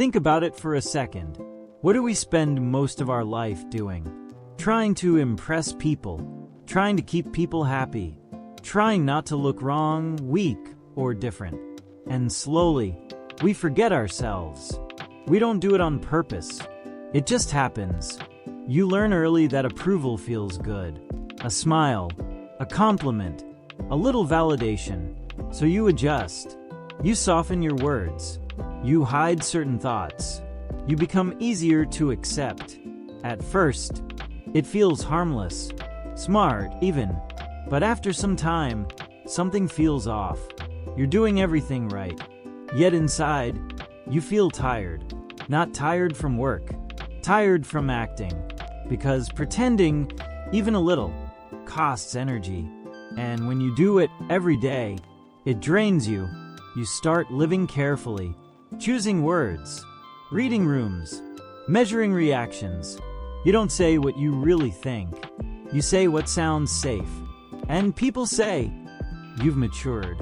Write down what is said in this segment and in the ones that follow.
Think about it for a second. What do we spend most of our life doing? Trying to impress people, trying to keep people happy, trying not to look wrong, weak, or different. And slowly, we forget ourselves. We don't do it on purpose. It just happens. You learn early that approval feels good. A smile, a compliment, a little validation. So you adjust. You soften your words. You hide certain thoughts. You become easier to accept. At first, it feels harmless, smart even. But after some time, something feels off. You're doing everything right. Yet inside, you feel tired. Not tired from work, tired from acting. Because pretending, even a little, costs energy. And when you do it every day, it drains you. You start living carefully, choosing words, reading rooms, measuring reactions. You don't say what you really think. You say what sounds safe. And people say, you've matured.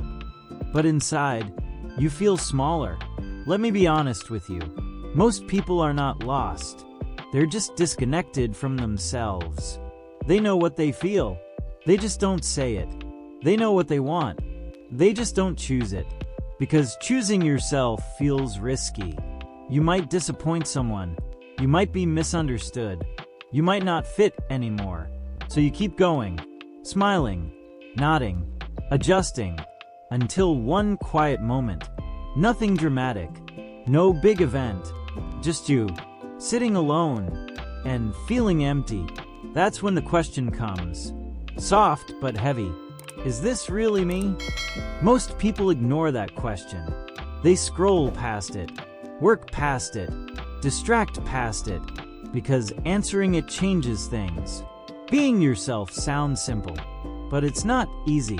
But inside, you feel smaller. Let me be honest with you. Most people are not lost. They're just disconnected from themselves. They know what they feel. They just don't say it. They know what they want. They just don't choose it. Because choosing yourself feels risky. You might disappoint someone. You might be misunderstood. You might not fit anymore. So you keep going, smiling, nodding, adjusting, until one quiet moment. Nothing dramatic. No big event. Just you, sitting alone, and feeling empty. That's when the question comes. Soft but heavy. Is this really me? Most people ignore that question. They scroll past it, work past it, distract past it, because answering it changes things. Being yourself sounds simple, but it's not easy.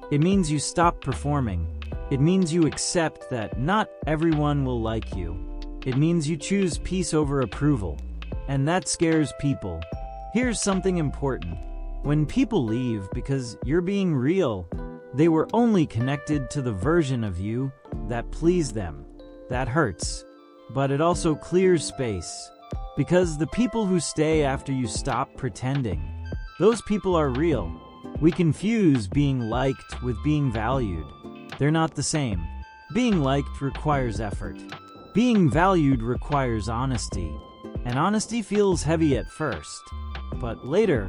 It means you stop performing. It means you accept that not everyone will like you. It means you choose peace over approval, and that scares people. Here's something important. When people leave because you're being real, they were only connected to the version of you that pleased them. That hurts, but it also clears space. Because the people who stay after you stop pretending, those people are real. We confuse being liked with being valued. They're not the same. Being liked requires effort. Being valued requires honesty. And honesty feels heavy at first, but later,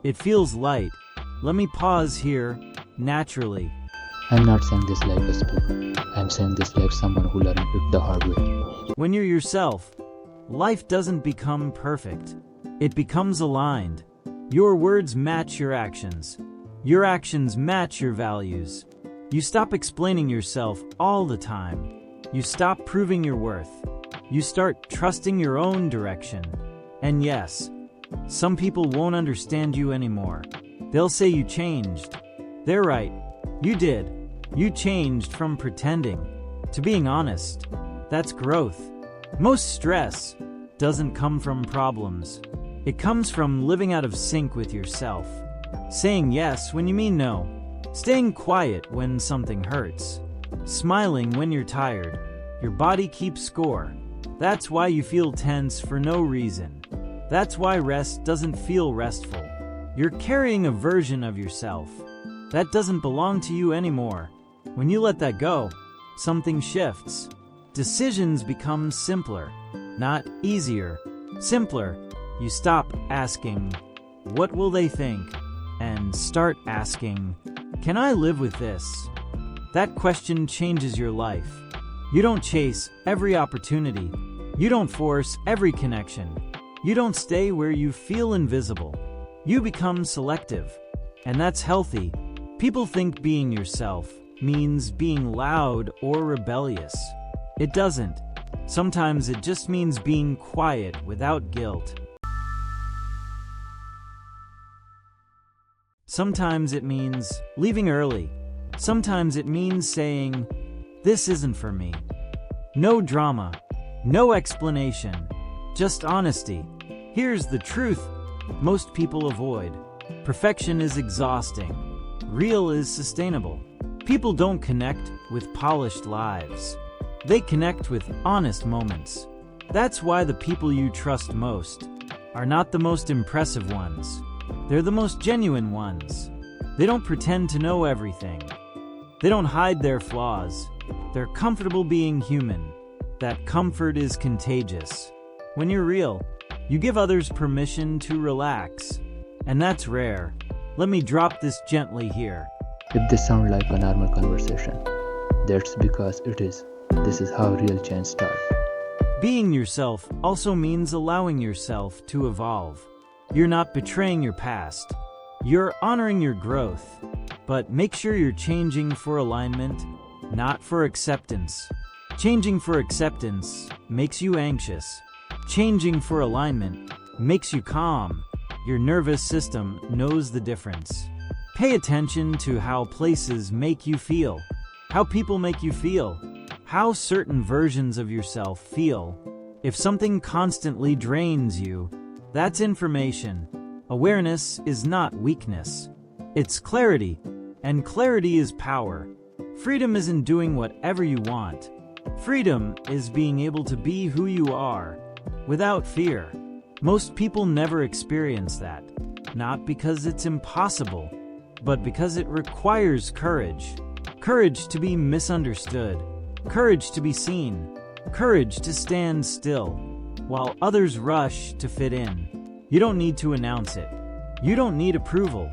it feels light. Let me pause here, naturally. I'm not saying this like a spook. I'm saying this like someone who learned it the hard way. When you're yourself, life doesn't become perfect. It becomes aligned. Your words match your actions. Your actions match your values. You stop explaining yourself all the time. You stop proving your worth. You start trusting your own direction. And yes, some people won't understand you anymore. They'll say you changed. They're right. You did. You changed from pretending to being honest. That's growth. Most stress doesn't come from problems. It comes from living out of sync with yourself. Saying yes when you mean no. Staying quiet when something hurts. Smiling when you're tired. Your body keeps score. That's why you feel tense for no reason. That's why rest doesn't feel restful. You're carrying a version of yourself that doesn't belong to you anymore. When you let that go, something shifts. Decisions become simpler, not easier. Simpler. You stop asking, what will they think? And start asking, can I live with this? That question changes your life. You don't chase every opportunity. You don't force every connection. You don't stay where you feel invisible. You become selective. And that's healthy. People think being yourself means being loud or rebellious. It doesn't. Sometimes it just means being quiet without guilt. Sometimes it means leaving early. Sometimes it means saying, this isn't for me. No drama, no explanation, just honesty. Here's the truth most people avoid. Perfection is exhausting. Real is sustainable. People don't connect with polished lives. They connect with honest moments. That's why the people you trust most are not the most impressive ones. They're the most genuine ones. They don't pretend to know everything. They don't hide their flaws. They're comfortable being human. That comfort is contagious. When you're real, you give others permission to relax. And that's rare. Let me drop this gently here. If this sounds like a normal conversation, that's because it is. This is how real change starts. Being yourself also means allowing yourself to evolve. You're not betraying your past. You're honoring your growth. But make sure you're changing for alignment, not for acceptance. Changing for acceptance makes you anxious. Changing for alignment makes you calm. Your nervous system knows the difference. Pay attention to how places make you feel, how people make you feel, how certain versions of yourself feel. If something constantly drains you, that's information. Awareness is not weakness. It's clarity, and clarity is power. Freedom isn't doing whatever you want. Freedom is being able to be who you are, without fear. Most people never experience that, not because it's impossible, but because it requires courage. Courage to be misunderstood. Courage to be seen. Courage to stand still, while others rush to fit in. You don't need to announce it. You don't need approval.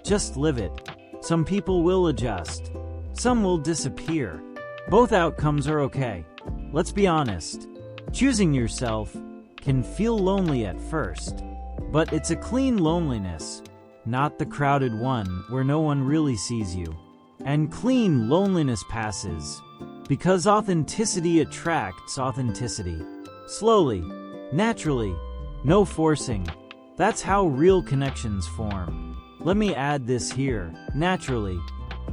Just live it. Some people will adjust. Some will disappear. Both outcomes are okay. Let's be honest. Choosing yourself can feel lonely at first, but it's a clean loneliness, not the crowded one where no one really sees you. And clean loneliness passes, because authenticity attracts authenticity. Slowly, naturally, no forcing. That's how real connections form. Let me add this here, naturally.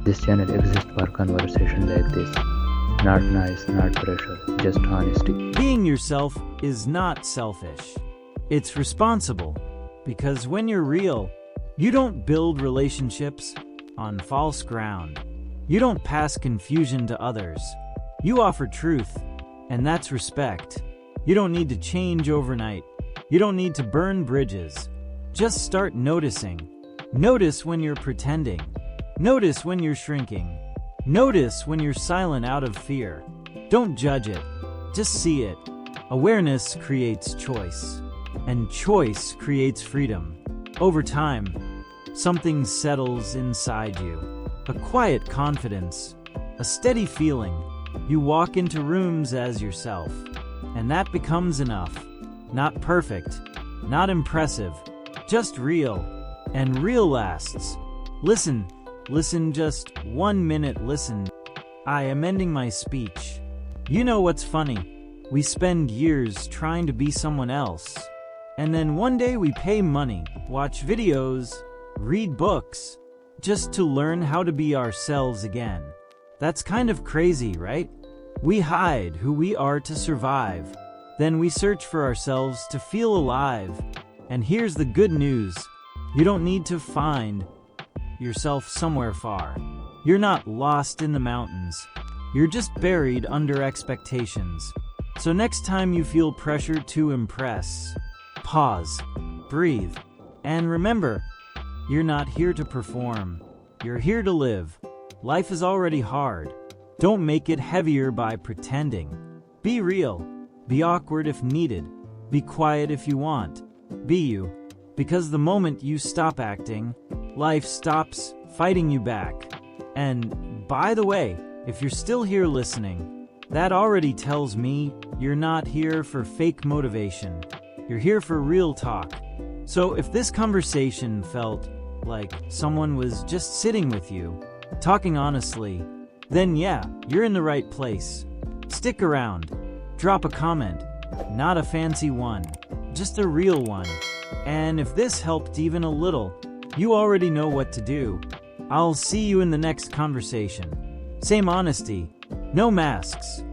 This channel exists for conversation like this. Not nice, not pressure, just honesty. Being yourself is not selfish. It's responsible, because when you're real, you don't build relationships on false ground. You don't pass confusion to others. You offer truth, and that's respect. You don't need to change overnight. You don't need to burn bridges. Just start noticing. Notice when you're pretending. Notice when you're shrinking. Notice when you're silent out of fear. Don't judge it. Just see it. Awareness creates choice, and choice creates freedom. Over time, something settles inside you. A quiet confidence, a steady feeling. You walk into rooms as yourself, and that becomes enough. Not perfect, not impressive, just real. And real lasts. Listen just 1 minute, listen. I am ending my speech. You know what's funny? We spend years trying to be someone else. And then one day we pay money, watch videos, read books, just to learn how to be ourselves again. That's kind of crazy, right? We hide who we are to survive. Then we search for ourselves to feel alive. And here's the good news. You don't need to find yourself somewhere far. You're not lost in the mountains. You're just buried under expectations. So next time you feel pressure to impress, pause, breathe, and remember, you're not here to perform. You're here to live. Life is already hard. Don't make it heavier by pretending. Be real. Be awkward if needed. Be quiet if you want. Be you. Because the moment you stop acting, life stops fighting you back. And by the way, if you're still here listening, that already tells me you're not here for fake motivation. You're here for real talk. So if this conversation felt like someone was just sitting with you, talking honestly, then yeah, you're in the right place. Stick around. Drop a comment. Not a fancy one, just a real one. And if this helped even a little, you already know what to do. I'll see you in the next conversation. Same honesty, no masks.